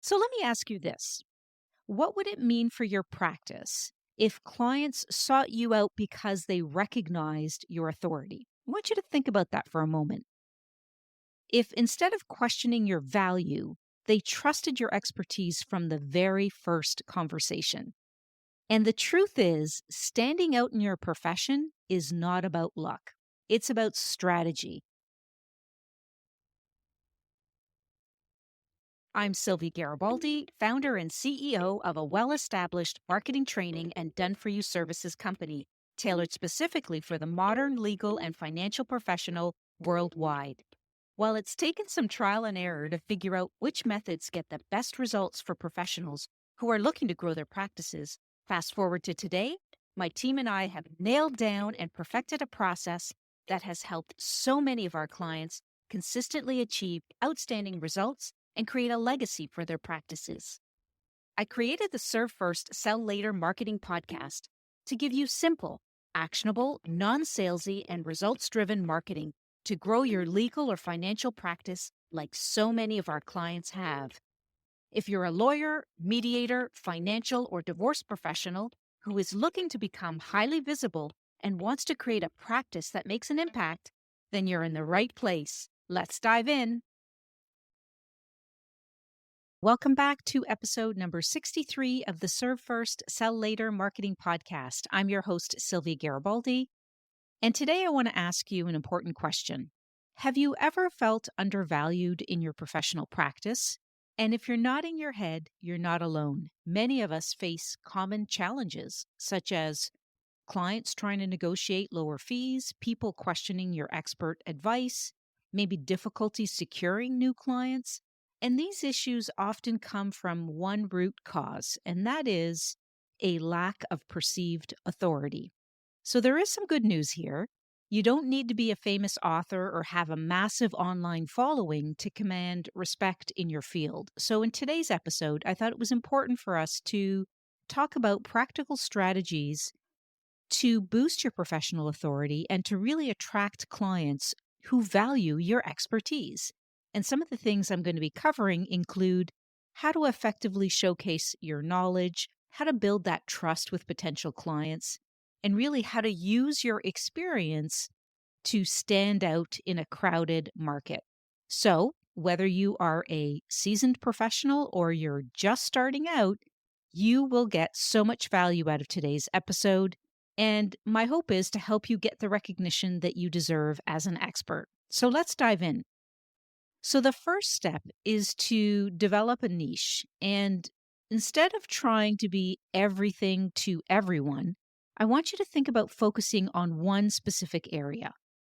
So let me ask you this. What would it mean for your practice if clients sought you out because they recognized your authority? I want you to think about that for a moment. If instead of questioning your value, they trusted your expertise from the very first conversation. And the truth is, standing out in your profession is not about luck, it's about strategy. I'm Sylvia Garibaldi, founder and CEO of a well established marketing training and done for you services company, tailored specifically for the modern legal and financial professional worldwide. While it's taken some trial and error to figure out which methods get the best results for professionals who are looking to grow their practices, fast forward to today, my team and I have nailed down and perfected a process that has helped so many of our clients consistently achieve outstanding results and create a legacy for their practices. I created the Serve First, Sell Later marketing podcast to give you simple, actionable, non salesy, and results driven marketing to grow your legal or financial practice like so many of our clients have. If you're a lawyer, mediator, financial, or divorce professional who is looking to become highly visible and wants to create a practice that makes an impact, then you're in the right place. Let's dive in. Welcome back to episode number 63 of the Serve First, Sell Later marketing podcast. I'm your host, Sylvia Garibaldi, and today I want to ask you an important question. Have you ever felt undervalued in your professional practice? And if you're nodding your head, you're not alone. Many of us face common challenges, such as clients trying to negotiate lower fees, people questioning your expert advice, maybe difficulties securing new clients. And these issues often come from one root cause, and that is a lack of perceived authority. So there is some good news here. You don't need to be a famous author or have a massive online following to command respect in your field. So in today's episode, I thought it was important for us to talk about practical strategies to boost your professional authority and to really attract clients who value your expertise. And some of the things I'm going to be covering include how to effectively showcase your knowledge, how to build that trust with potential clients, and really how to use your experience to stand out in a crowded market. So, whether you are a seasoned professional or you're just starting out, you will get so much value out of today's episode. And my hope is to help you get the recognition that you deserve as an expert. So let's dive in. So, the first step is to develop a niche. And instead of trying to be everything to everyone, I want you to think about focusing on one specific area.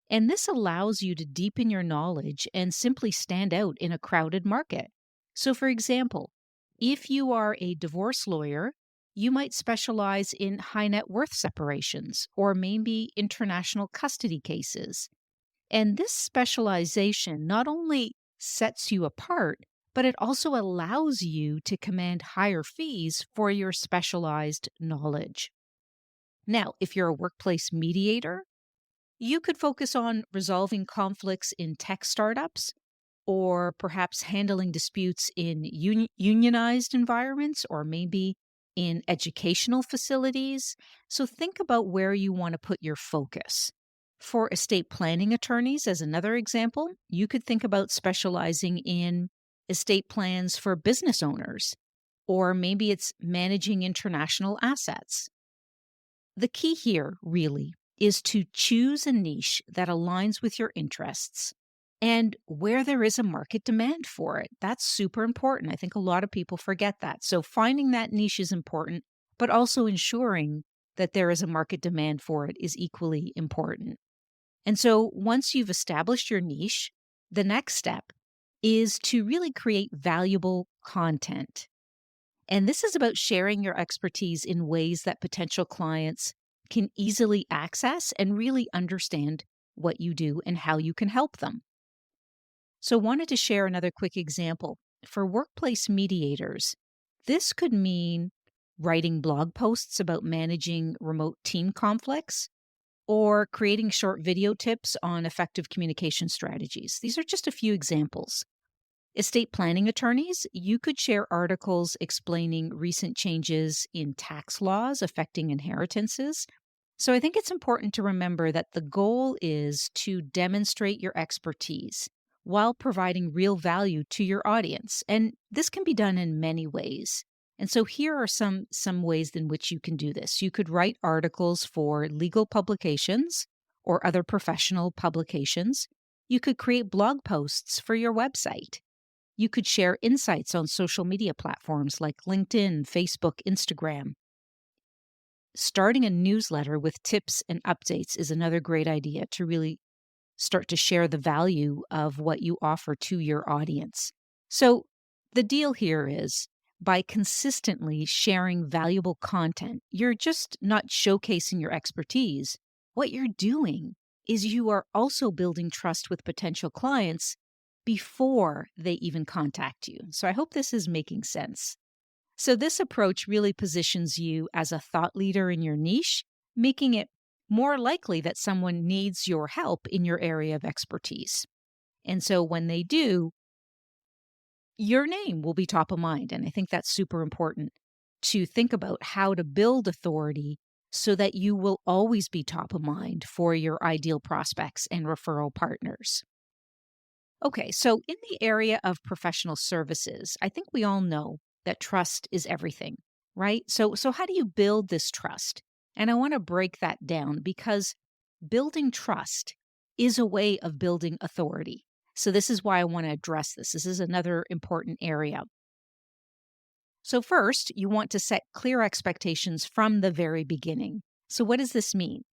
And this allows you to deepen your knowledge and simply stand out in a crowded market. So, for example, if you are a divorce lawyer, you might specialize in high net worth separations or maybe international custody cases. And this specialization not only sets you apart, but it also allows you to command higher fees for your specialized knowledge. Now, if you're a workplace mediator, you could focus on resolving conflicts in tech startups or perhaps handling disputes in unionized environments or maybe in educational facilities. So think about where you want to put your focus. For estate planning attorneys, as another example, you could think about specializing in estate plans for business owners, or maybe it's managing international assets. The key here, really, is to choose a niche that aligns with your interests and where there is a market demand for it. That's super important. I think a lot of people forget that. So, finding that niche is important, but also ensuring that there is a market demand for it is equally important. And so, once you've established your niche, the next step is to really create valuable content. And this is about sharing your expertise in ways that potential clients can easily access and really understand what you do and how you can help them. So, wanted to share another quick example. For workplace mediators, this could mean writing blog posts about managing remote team conflicts or creating short video tips on effective communication strategies. These are just a few examples. Estate planning attorneys, you could share articles explaining recent changes in tax laws affecting inheritances. So I think it's important to remember that the goal is to demonstrate your expertise while providing real value to your audience. And this can be done in many ways. And so here are some ways in which you can do this. You could write articles for legal publications or other professional publications. You could create blog posts for your website. You could share insights on social media platforms like LinkedIn, Facebook, Instagram. Starting a newsletter with tips and updates is another great idea to really start to share the value of what you offer to your audience. So, the deal here is by consistently sharing valuable content, you're just not showcasing your expertise. What you're doing is you are also building trust with potential clients before they even contact you. So, I hope this is making sense. So, this approach really positions you as a thought leader in your niche, making it more likely that someone needs your help in your area of expertise. And so, when they do, your name will be top of mind. And I think that's super important to think about how to build authority so that you will always be top of mind for your ideal prospects and referral partners. Okay, so in the area of professional services, I think we all know that trust is everything, right? So how do you build this trust? And I want to break that down because building trust is a way of building authority. So this is why I want to address this. This is another important area. So first, you want to set clear expectations from the very beginning. So what does this mean?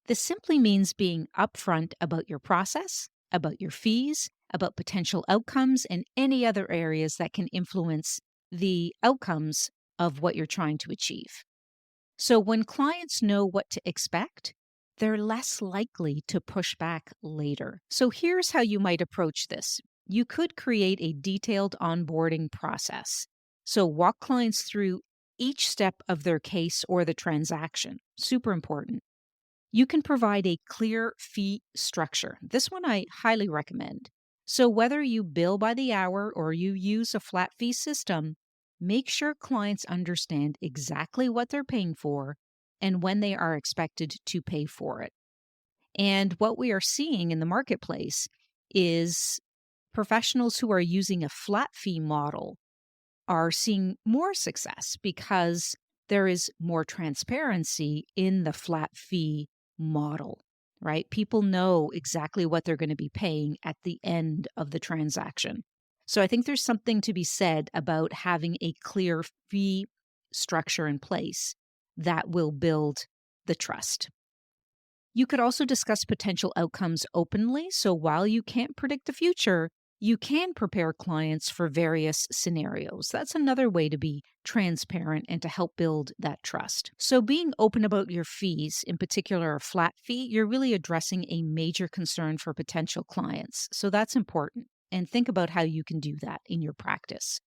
This simply means being upfront about your process, about your fees, about potential outcomes, and any other areas that can influence the outcomes of what you're trying to achieve. So when clients know what to expect, they're less likely to push back later. So here's how you might approach this. You could create a detailed onboarding process. So walk clients through each step of their case or the transaction. Super important. You can provide a clear fee structure. This one I highly recommend. So, whether you bill by the hour or you use a flat fee system, make sure clients understand exactly what they're paying for and when they are expected to pay for it. And what we are seeing in the marketplace is professionals who are using a flat fee model are seeing more success because there is more transparency in the flat fee model, right? People know exactly what they're going to be paying at the end of the transaction. So I think there's something to be said about having a clear fee structure in place that will build the trust. You could also discuss potential outcomes openly. So while you can't predict the future, you can prepare clients for various scenarios. That's another way to be transparent and to help build that trust. So, being open about your fees, in particular a flat fee, you're really addressing a major concern for potential clients. So, that's important. And think about how you can do that in your practice.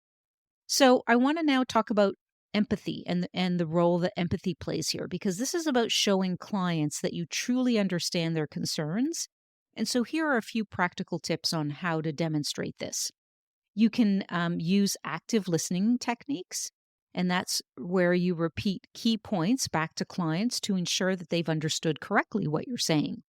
So, I want to now talk about empathy and the role that empathy plays here, because this is about showing clients that you truly understand their concerns. And so here are a few practical tips on how to demonstrate this. You can use active listening techniques, and that's where you repeat key points back to clients to ensure that they've understood correctly what you're saying.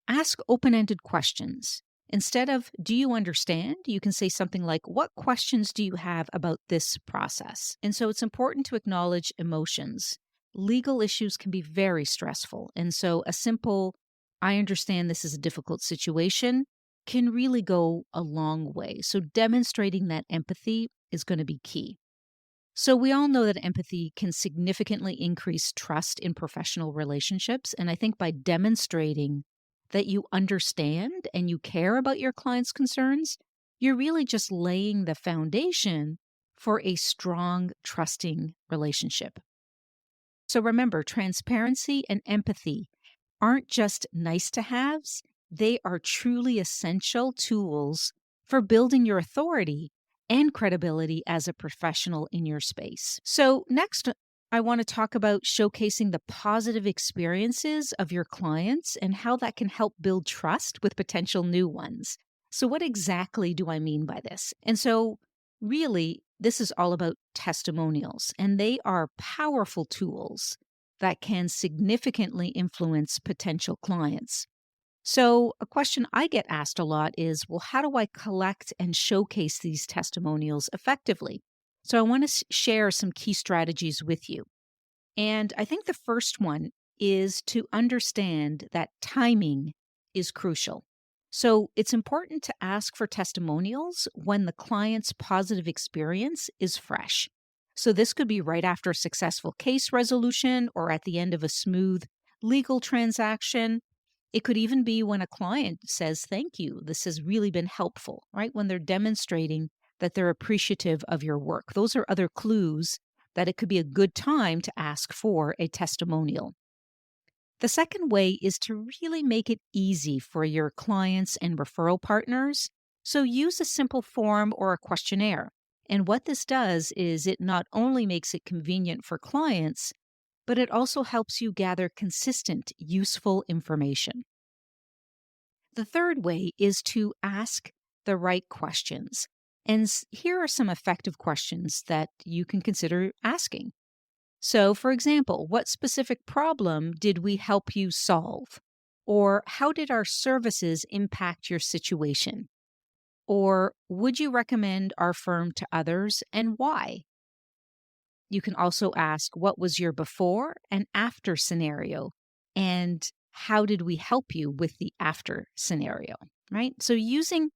Ask open ended questions. Instead of, do you understand? You can say something like, what questions do you have about this process? And so it's important to acknowledge emotions. Legal issues can be very stressful. And so a simple, I understand this is a difficult situation, can really go a long way. So demonstrating that empathy is going to be key. So we all know that empathy can significantly increase trust in professional relationships. And I think by demonstrating that you understand and you care about your client's concerns, you're really just laying the foundation for a strong, trusting relationship. So remember, transparency and empathy aren't just nice to haves, they are truly essential tools for building your authority and credibility as a professional in your space. So, next, I want to talk about showcasing the positive experiences of your clients and how that can help build trust with potential new ones. So, what exactly do I mean by this? And so, really, this is all about testimonials, and they are powerful tools that can significantly influence potential clients. So, a question I get asked a lot is, well, how do I collect and showcase these testimonials effectively? So, I want to share some key strategies with you. And I think the first one is to understand that timing is crucial. So, it's important to ask for testimonials when the client's positive experience is fresh. So, this could be right after a successful case resolution or at the end of a smooth legal transaction. It could even be when a client says, "Thank you, this has really been helpful," right? When they're demonstrating that they're appreciative of your work. Those are other clues that it could be a good time to ask for a testimonial. The second way is to really make it easy for your clients and referral partners. So use a simple form or a questionnaire. And what this does is it not only makes it convenient for clients, but it also helps you gather consistent, useful information. The third way is to ask the right questions. And here are some effective questions that you can consider asking. So, for example, what specific problem did we help you solve? Or how did our services impact your situation? Or would you recommend our firm to others and why? You can also ask, what was your before and after scenario? And how did we help you with the after scenario? Right? So, using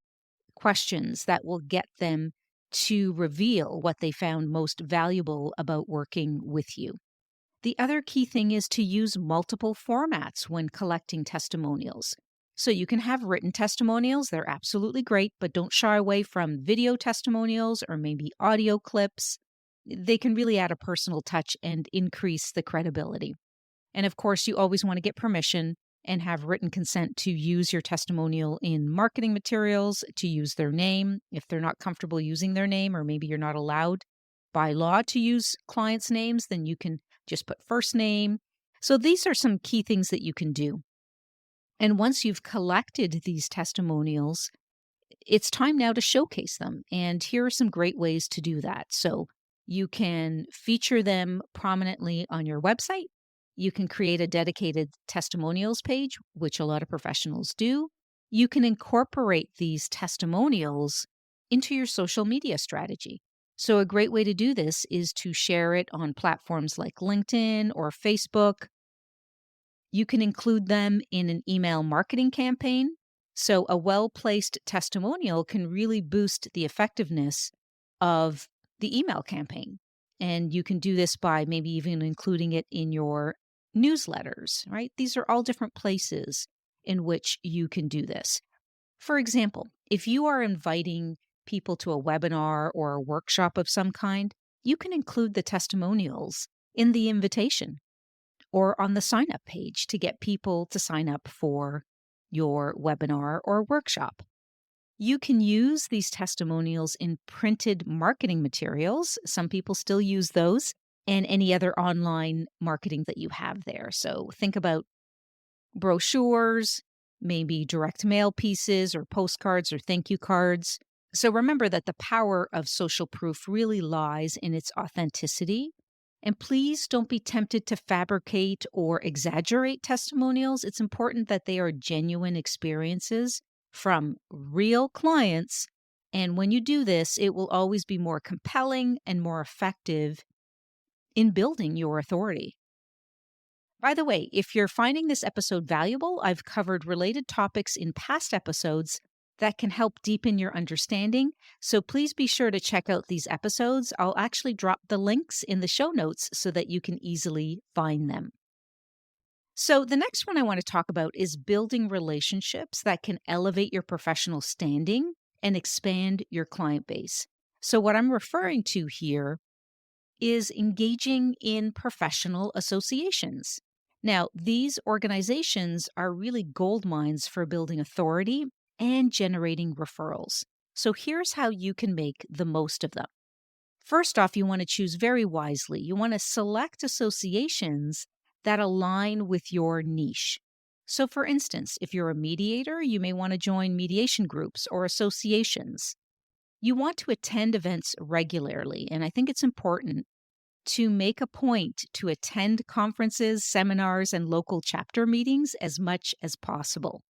questions that will get them to reveal what they found most valuable about working with you. The other key thing is to use multiple formats when collecting testimonials. So you can have written testimonials, they're absolutely great, but don't shy away from video testimonials or maybe audio clips. They can really add a personal touch and increase the credibility. And of course, you always want to get permission and have written consent to use your testimonial in marketing materials, to use their name. If they're not comfortable using their name, or maybe you're not allowed by law to use clients' names, then you can just put first name. So these are some key things that you can do. And once you've collected these testimonials, it's time now to showcase them. And here are some great ways to do that. So you can feature them prominently on your website. You can create a dedicated testimonials page, which a lot of professionals do. You can incorporate these testimonials into your social media strategy. So, a great way to do this is to share it on platforms like LinkedIn or Facebook. You can include them in an email marketing campaign. So, a well placed testimonial can really boost the effectiveness of the email campaign. And you can do this by maybe even including it in your newsletters, right? These are all different places in which you can do this. For example, if you are inviting people to a webinar or a workshop of some kind, you can include the testimonials in the invitation or on the sign up page to get people to sign up for your webinar or workshop. You can use these testimonials in printed marketing materials. Some people still use those, and any other online marketing that you have there. So think about brochures, maybe direct mail pieces or postcards or thank you cards. So remember that the power of social proof really lies in its authenticity. And please don't be tempted to fabricate or exaggerate testimonials. It's important that they are genuine experiences from real clients. And when you do this, it will always be more compelling and more effective in building your authority. By the way, if you're finding this episode valuable, I've covered related topics in past episodes that can help deepen your understanding. So please be sure to check out these episodes. I'll actually drop the links in the show notes so that you can easily find them. So the next one I want to talk about is building relationships that can elevate your professional standing and expand your client base. So what I'm referring to here is engaging in professional associations. Now, these organizations are really gold mines for building authority and generating referrals. So here's how you can make the most of them. First off, you want to choose very wisely. You want to select associations that align with your niche. So, for instance, if you're a mediator, you may want to join mediation groups or associations. You want to attend events regularly, and I think it's important to make a point to attend conferences, seminars, and local chapter meetings as much as possible.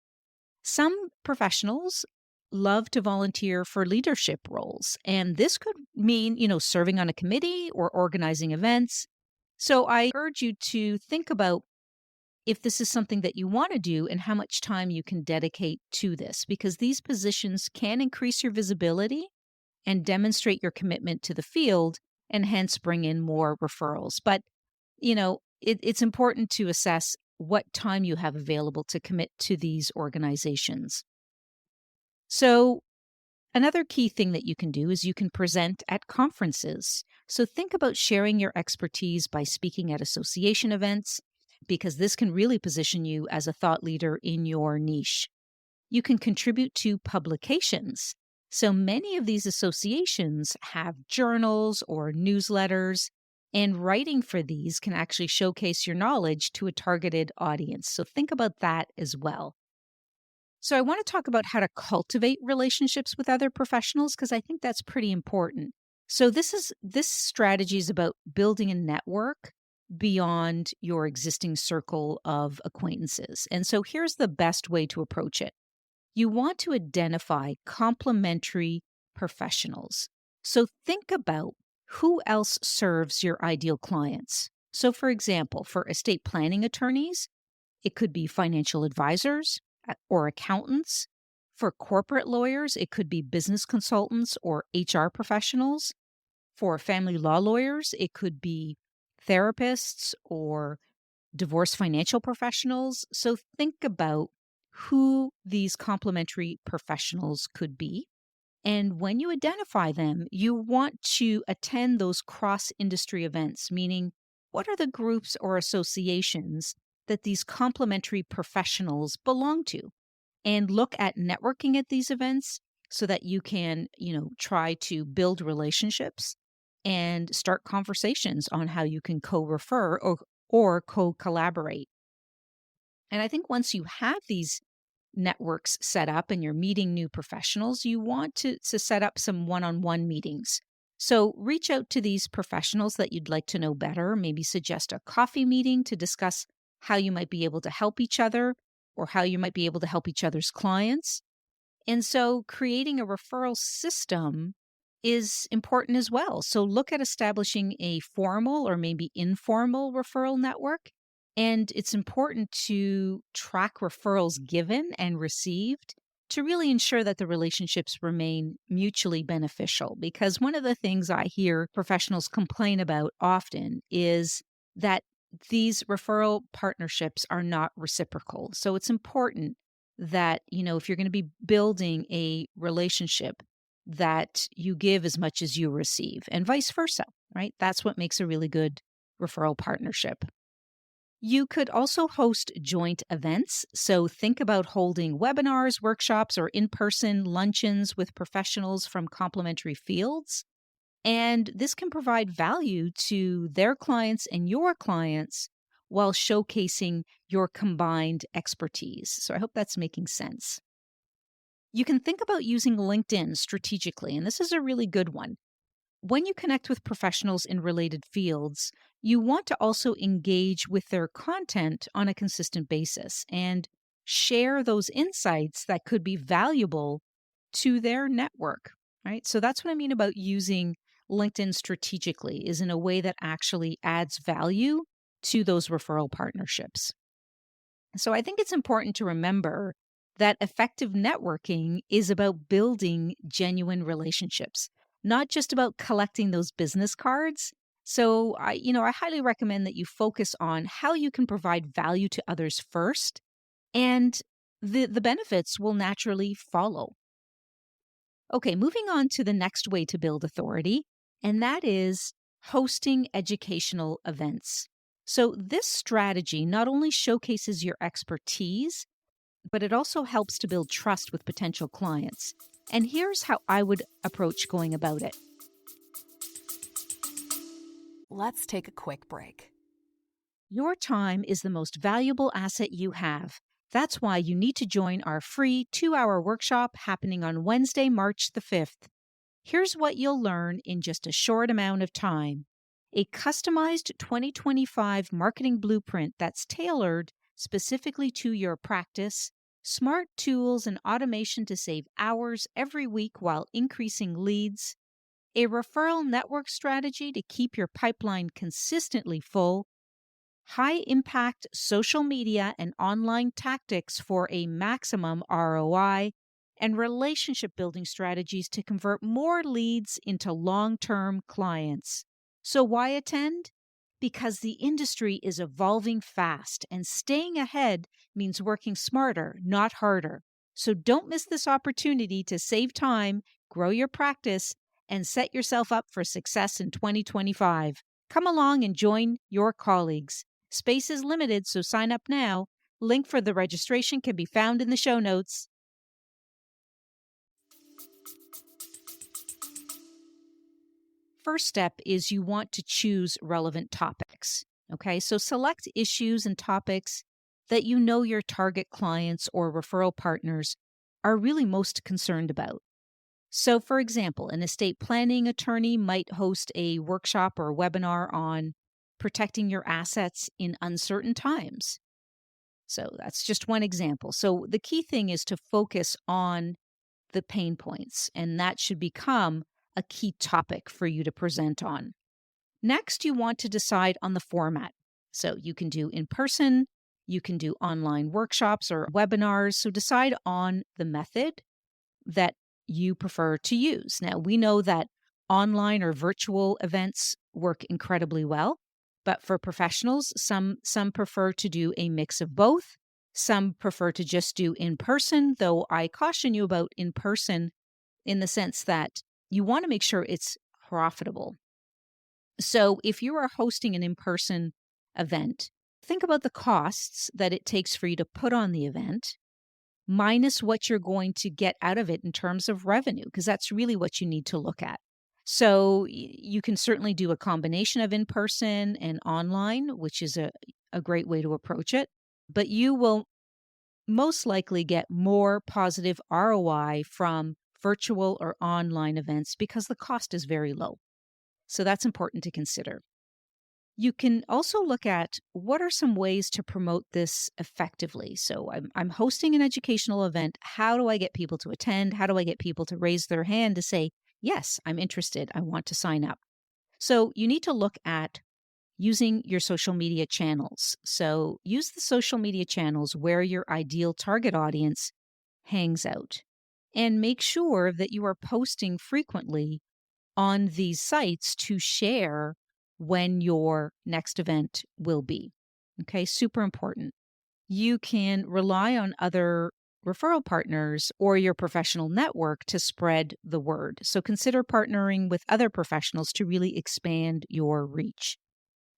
Some professionals love to volunteer for leadership roles, and this could mean, serving on a committee or organizing events. So I urge you to think about if this is something that you want to do and how much time you can dedicate to this, because these positions can increase your visibility and demonstrate your commitment to the field and hence bring in more referrals. But, it's important to assess what time you have available to commit to these organizations. So, another key thing that you can do is you can present at conferences. So, think about sharing your expertise by speaking at association events, because this can really position you as a thought leader in your niche. You can contribute to publications. So many of these associations have journals or newsletters, and writing for these can actually showcase your knowledge to a targeted audience. So think about that as well. So I want to talk about how to cultivate relationships with other professionals because I think that's pretty important. So this strategy is about building a network beyond your existing circle of acquaintances. And so here's the best way to approach it. You want to identify complementary professionals. So think about who else serves your ideal clients. So, for example, for estate planning attorneys, it could be financial advisors or accountants. For corporate lawyers, it could be business consultants or HR professionals. For family law lawyers, it could be therapists or divorce financial professionals. So think about who these complementary professionals could be. And when you identify them, you want to attend those cross industry events, meaning what are the groups or associations that these complementary professionals belong to? And look at networking at these events so that you can, try to build relationships and start conversations on how you can co-refer or co-collaborate. And I think once you have these networks set up and you're meeting new professionals, you want to set up some one-on-one meetings. So reach out to these professionals that you'd like to know better, maybe suggest a coffee meeting to discuss how you might be able to help each other or how you might be able to help each other's clients. And so creating a referral system is important as well. So look at establishing a formal or maybe informal referral network. And it's important to track referrals given and received to really ensure that the relationships remain mutually beneficial. Because one of the things I hear professionals complain about often is that these referral partnerships are not reciprocal. So it's important that, if you're going to be building a relationship, that you give as much as you receive and vice versa, right? That's what makes a really good referral partnership. You could also host joint events. So think about holding webinars, workshops, or in-person luncheons with professionals from complementary fields. And this can provide value to their clients and your clients while showcasing your combined expertise. So I hope that's making sense. You can think about using LinkedIn strategically, and this is a really good one. When you connect with professionals in related fields, you want to also engage with their content on a consistent basis and share those insights that could be valuable to their network, right? So that's what I mean about using LinkedIn strategically, is in a way that actually adds value to those referral partnerships. So I think it's important to remember that effective networking is about building genuine relationships, not just about collecting those business cards. So I highly recommend that you focus on how you can provide value to others first, and the benefits will naturally follow. Okay, moving on to the next way to build authority, and that is hosting educational events. So, this strategy not only showcases your expertise, but it also helps to build trust with potential clients. And here's how I would approach going about it. Let's take a quick break. Your time is the most valuable asset you have. That's why you need to join our free 2-hour workshop happening on Wednesday, March the 5th. Here's what you'll learn in just a short amount of time: a customized 2025 marketing blueprint that's tailored specifically to your practice, smart tools and automation to save hours every week while increasing leads, a referral network strategy to keep your pipeline consistently full, high impact social media and online tactics for a maximum ROI, and relationship building strategies to convert more leads into long term clients. So, why attend? Because the industry is evolving fast, and staying ahead means working smarter, not harder. So, don't miss this opportunity to save time, grow your practice, and set yourself up for success in 2025. Come along and join your colleagues. Space is limited, so sign up now. Link for the registration can be found in the show notes. First step is you want to choose relevant topics. Okay, so select issues and topics that you know your target clients or referral partners are really most concerned about. So, for example, an estate planning attorney might host a workshop or a webinar on protecting your assets in uncertain times. So, that's just one example. So, the key thing is to focus on the pain points, and that should become a key topic for you to present on. Next, you want to decide on the format. So, you can do in person, you can do online workshops or webinars. So, decide on the method that you prefer to use. Now, we know that online or virtual events work incredibly well, but for professionals, some prefer to do a mix of both. Some prefer to just do in person, though I caution you about in person in the sense that you want to make sure it's profitable. So, if you are hosting an in person event, think about the costs that it takes for you to put on the event minus what you're going to get out of it in terms of revenue, because that's really what you need to look at. So you can certainly do a combination of in person and online, which is a great way to approach it. But you will most likely get more positive ROI from virtual or online events because the cost is very low. So that's important to consider. You can also look at what are some ways to promote this effectively. So I'm hosting an educational event. How do I get people to attend? How do I get people to raise their hand to say, yes, I'm interested. I want to sign up. So you need to look at using your social media channels. So use the social media channels where your ideal target audience hangs out, and make sure that you are posting frequently on these sites to share when your next event will be. Okay, super important. You can rely on other referral partners or your professional network to spread the word. So consider partnering with other professionals to really expand your reach.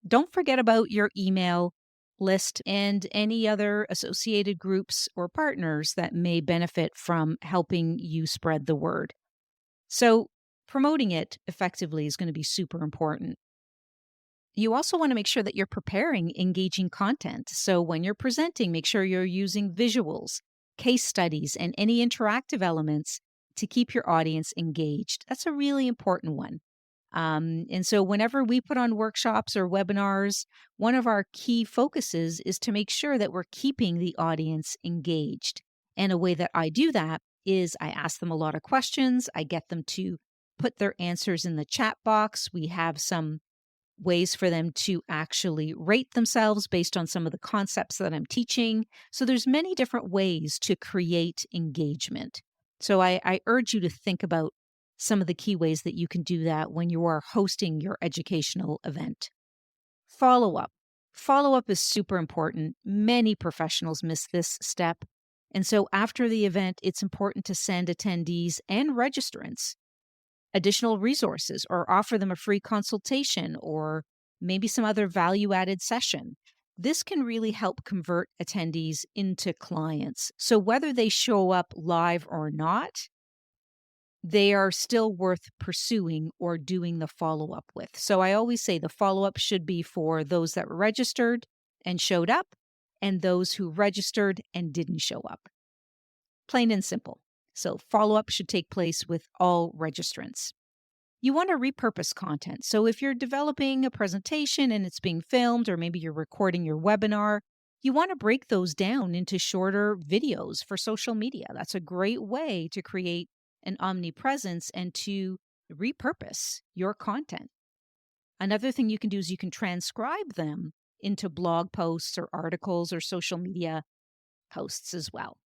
Don't forget about your email list and any other associated groups or partners that may benefit from helping you spread the word. So, promoting it effectively is going to be super important. You also want to make sure that you're preparing engaging content. So, when you're presenting, make sure you're using visuals, case studies, and any interactive elements to keep your audience engaged. That's a really important one. And so, whenever we put on workshops or webinars, one of our key focuses is to make sure that we're keeping the audience engaged. And a way that I do that is I ask them a lot of questions. I get them to put their answers in the chat box. We have some ways for them to actually rate themselves based on some of the concepts that I'm teaching. So there's many different ways to create engagement. So I urge you to think about some of the key ways that you can do that when you are hosting your educational event. Follow up. Follow up is super important. Many professionals miss this step. And so after the event, it's important to send attendees and registrants additional resources or offer them a free consultation or maybe some other value added session. This can really help convert attendees into clients. So whether they show up live or not, they are still worth pursuing or doing the follow up with. So I always say the follow up should be for those that were registered and showed up, and those who registered and didn't show up. Plain and simple. So follow-up should take place with all registrants. You want to repurpose content. So if you're developing a presentation and it's being filmed, or maybe you're recording your webinar, you want to break those down into shorter videos for social media. That's a great way to create an omnipresence and to repurpose your content. Another thing you can do is you can transcribe them into blog posts or articles or social media posts as well.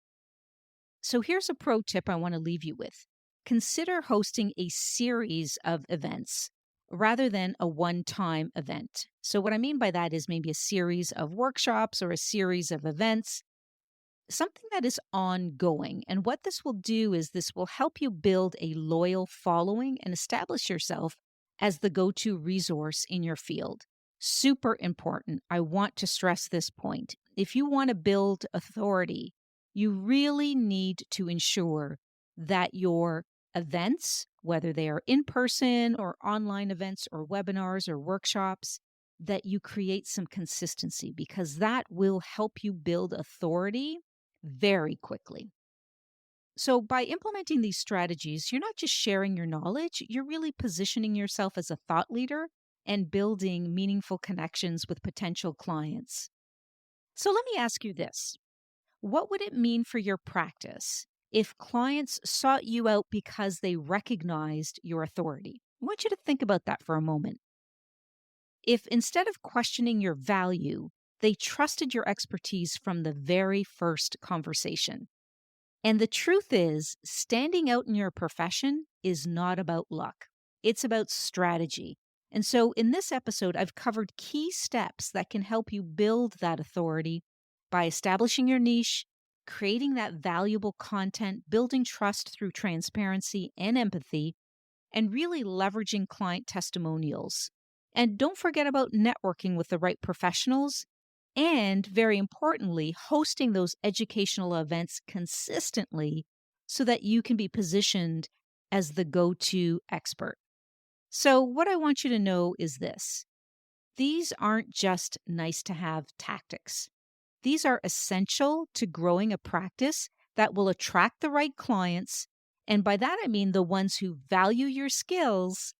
So here's a pro tip I want to leave you with. Consider hosting a series of events rather than a one-time event. So what I mean by that is maybe a series of workshops or a series of events, something that is ongoing. And what this will do is this will help you build a loyal following and establish yourself as the go-to resource in your field. Super important. I want to stress this point. If you want to build authority, you really need to ensure that your events, whether they are in person or online events or webinars or workshops, that you create some consistency, because that will help you build authority very quickly. So by implementing these strategies, you're not just sharing your knowledge, you're really positioning yourself as a thought leader and building meaningful connections with potential clients. So let me ask you this. What would it mean for your practice if clients sought you out because they recognized your authority? I want you to think about that for a moment. If instead of questioning your value, they trusted your expertise from the very first conversation. And the truth is, standing out in your profession is not about luck. It's about strategy. And so in this episode, I've covered key steps that can help you build that authority by establishing your niche, creating that valuable content, building trust through transparency and empathy, and really leveraging client testimonials. And don't forget about networking with the right professionals, and very importantly, hosting those educational events consistently so that you can be positioned as the go-to expert. So what I want you to know is this. These aren't just nice to have tactics. These are essential to growing a practice that will attract the right clients. And by that, I mean the ones who value your skills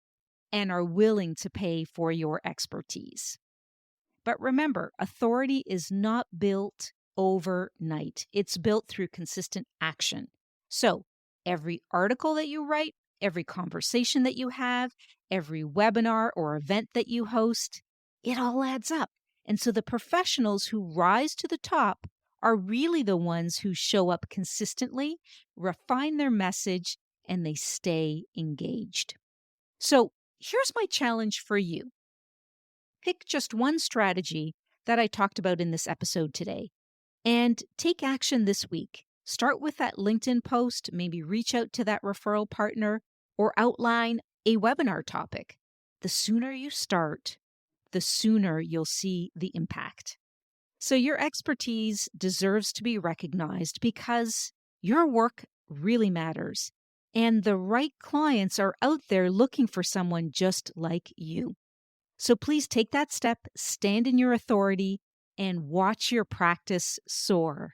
and are willing to pay for your expertise. But remember, authority is not built overnight. It's built through consistent action. So every article that you write, every conversation that you have, every webinar or event that you host, it all adds up. And so the professionals who rise to the top are really the ones who show up consistently, refine their message, and they stay engaged. So here's my challenge for you. Pick just one strategy that I talked about in this episode today and take action this week. Start with that LinkedIn post, maybe reach out to that referral partner or outline a webinar topic. The sooner you start, the sooner you'll see the impact. So your expertise deserves to be recognized because your work really matters, and the right clients are out there looking for someone just like you. So please take that step, stand in your authority, and watch your practice soar.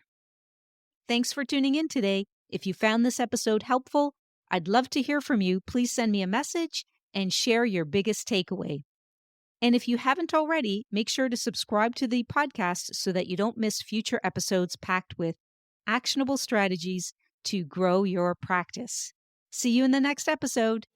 Thanks for tuning in today. If you found this episode helpful, I'd love to hear from you. Please send me a message and share your biggest takeaway. And if you haven't already, make sure to subscribe to the podcast so that you don't miss future episodes packed with actionable strategies to grow your practice. See you in the next episode.